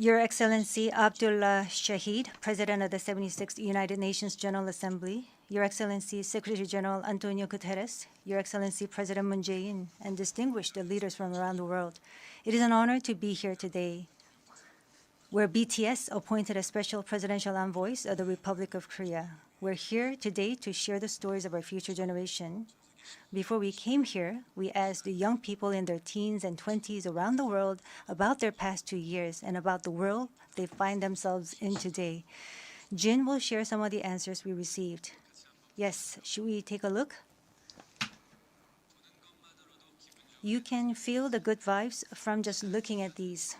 Your Excellency Abdullah Shahid, President of the 76th United Nations General Assembly, Your Excellency Secretary General Antonio Guterres, Your Excellency President Moon Jae-in, and distinguished leaders from around the world, it is an honor to be here today, where BTS appointed as special presidential envoys of the Republic of Korea. We're here today to share the stories of our future generation. Before we came here, we asked the young people in their teens and 20s around the world about their past 2 years and about the world they find themselves in today. Jin will share some of the answers we received. Yes, should we take a look? You can feel the good vibes from just looking at these.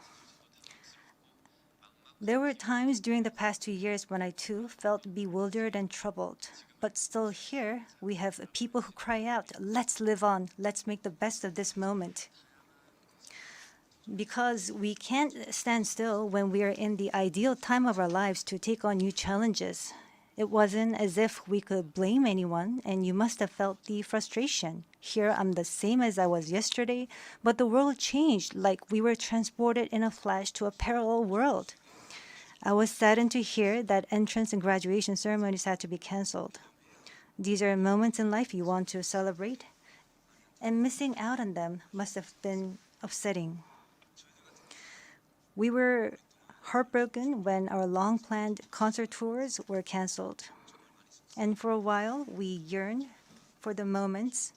There were times during the past 2 years when I too felt bewildered and troubled. But still here, we have people who cry out, let's live on, let's make the best of this moment. Because we can't stand still when we are in the ideal time of our lives to take on new challenges. It wasn't as if we could blame anyone, and you must have felt the frustration. Here I'm the same as I was yesterday, but the world changed like we were transported in a flash to a parallel world. I was saddened to hear that entrance and graduation ceremonies had to be canceled. These are moments in life you want to celebrate, and missing out on them must have been upsetting. We were heartbroken when our long-planned concert tours were canceled. And for a while, we yearned for the moments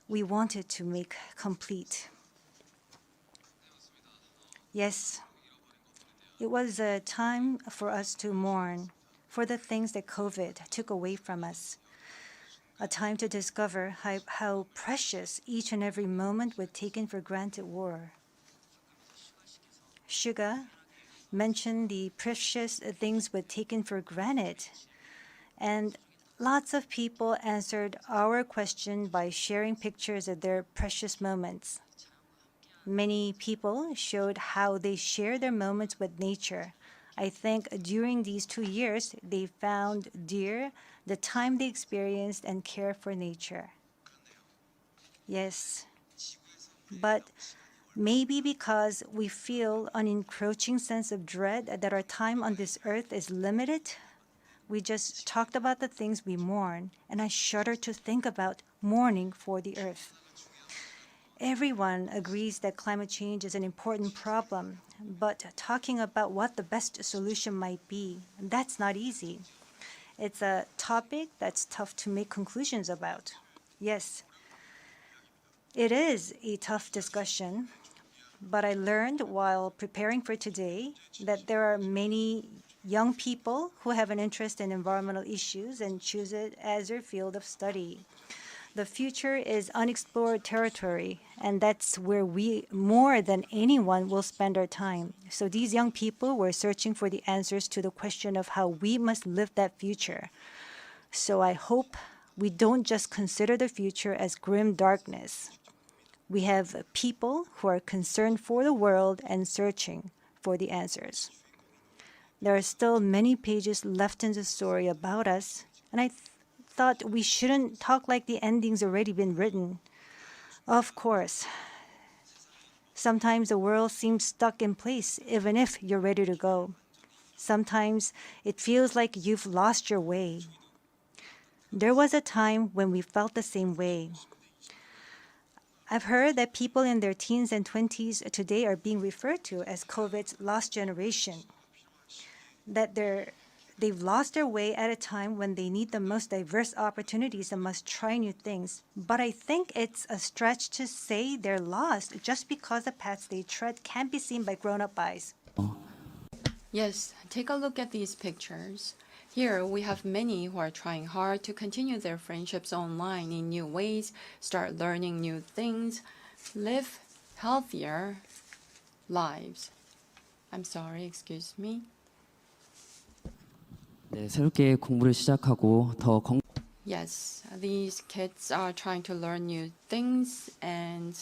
we wanted to make complete. Yes, it was a time for us to mourn for the things that COVID took away from us. A time to discover how precious each and every moment we'd taken for granted were. Suga mentioned the precious things we'd taken for granted, and lots of people answered our question by sharing pictures of their precious moments. Many people showed how they share their moments with nature. I think during these 2 years, they found dear the time they experienced and care for nature. Yes, but maybe because we feel an encroaching sense of dread that our time on this earth is limited, we just talked about the things we mourn, and I shudder to think about mourning for the earth. Everyone agrees that climate change is an important problem, but talking about what the best solution might be, that's not easy. It's a topic that's tough to make conclusions about. Yes, it is a tough discussion, but I learned while preparing for today that there are many young people who have an interest in environmental issues and choose it as their field of study. The future is unexplored territory, and that's where we, more than anyone, will spend our time. So these young people were searching for the answers to the question of how we must live that future. So I hope we don't just consider the future as grim darkness. We have people who are concerned for the world and searching for the answers. There are still many pages left in the story about us, and I thought we shouldn't talk like the ending's already been written. Of course, sometimes the world seems stuck in place even if you're ready to go. Sometimes it feels like you've lost your way. There was a time when we felt the same way. I've heard that people in their teens and 20s today are being referred to as COVID's lost generation, that they've lost their way at a time when they need the most diverse opportunities and must try new things. But I think it's a stretch to say they're lost just because the paths they tread can't be seen by grown-up eyes. Yes, take a look at these pictures. Here, we have many who are trying hard to continue their friendships online in new ways, start learning new things, live healthier lives. I'm sorry, excuse me. 네, 새롭게 공부를 시작하고 더 Yes, these kids are trying to learn new things and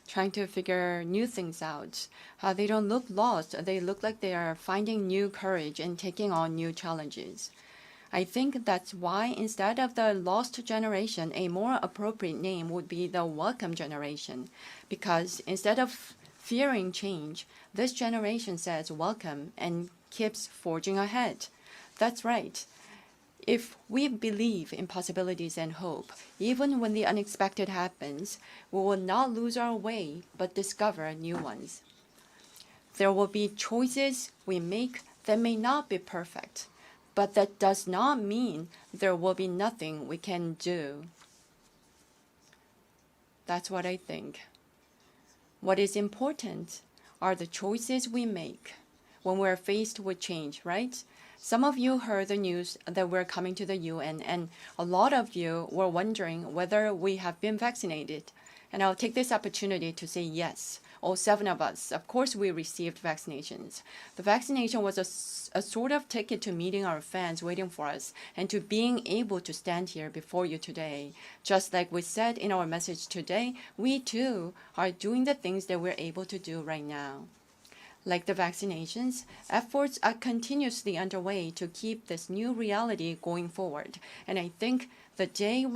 trying to figure new things out. They don't look lost. They look like they are finding new courage and taking on new challenges. I think that's why instead of the lost generation, a more appropriate name would be the welcome generation. Because instead of fearing change, this generation says welcome and keeps forging ahead. That's right. If we believe in possibilities and hope, even when the unexpected happens, we will not lose our way but discover new ones. There will be choices we make that may not be perfect, but that does not mean there will be nothing we can do. That's what I think. What is important are the choices we make when we're faced with change, right? Some of you heard the news that we're coming to the UN, and a lot of you were wondering whether we have been vaccinated. And I'll take this opportunity to say yes. All 7 of us, of course, we received vaccinations. The vaccination was a sort of ticket to meeting our fans waiting for us and to being able to stand here before you today. Just like we said in our message today, we too are doing the things that we're able to do right now. Like the vaccinations, efforts are continuously underway to keep this new reality going forward. And I think the day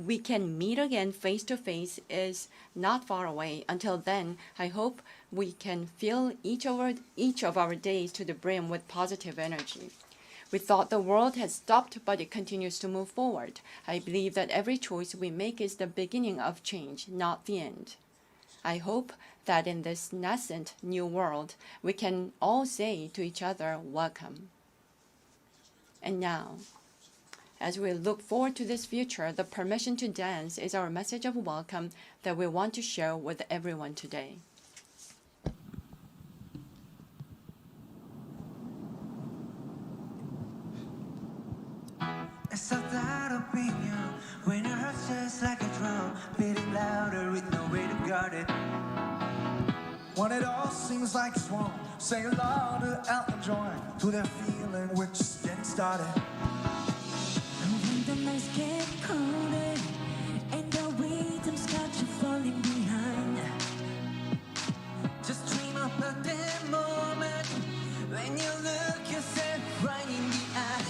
we can meet again face to face is not far away. Until then, I hope we can fill each of our days to the brim with positive energy. We thought the world had stopped, but it continues to move forward. I believe that every choice we make is the beginning of change, not the end. I hope that in this nascent new world, we can all say to each other, welcome. And now, as we look forward to this future, the permission to dance is our message of welcome that we want to share with everyone today. It's a thought of being you when your heart's just like a drum, beating louder with no way to guard it. When it all seems like it's wrong, say aloud to Elton John, to that feeling we're just getting started. And when the nights get colder and the rhythm's got you falling behind, just dream about that moment when you look yourself right in the eye.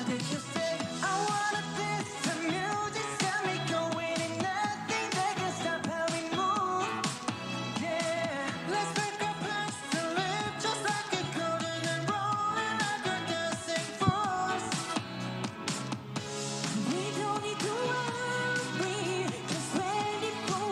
Did you say I wanna dance to music, got me going, and nothing that can stop how we move. Yeah, let's make a place to live just like a golden and rolling like a dancing force. We don't need to worry, just ready for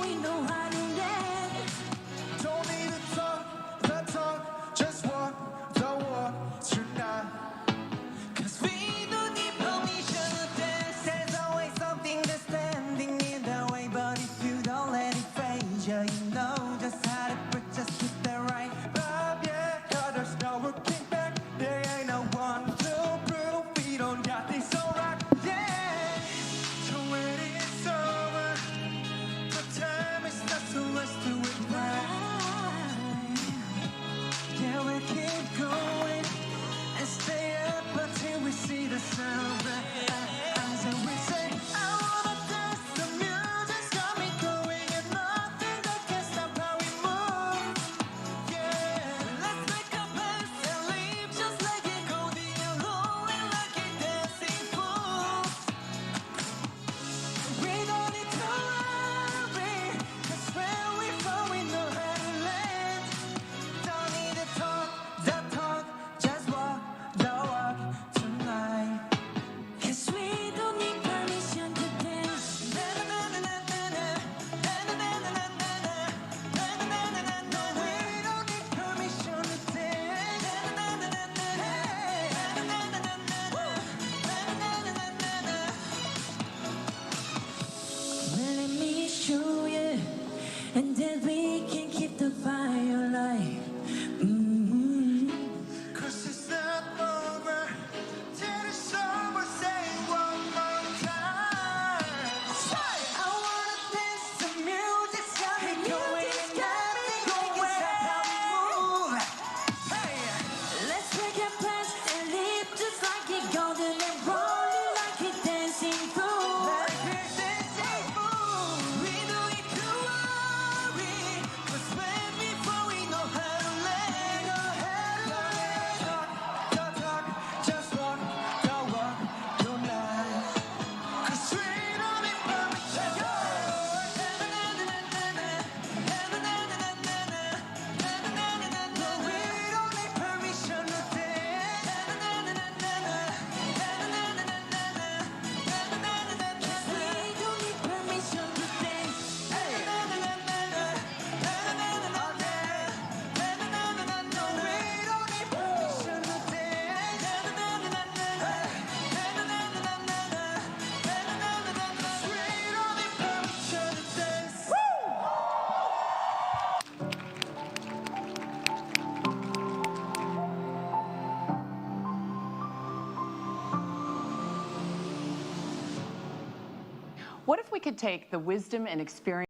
if we could take the wisdom and experience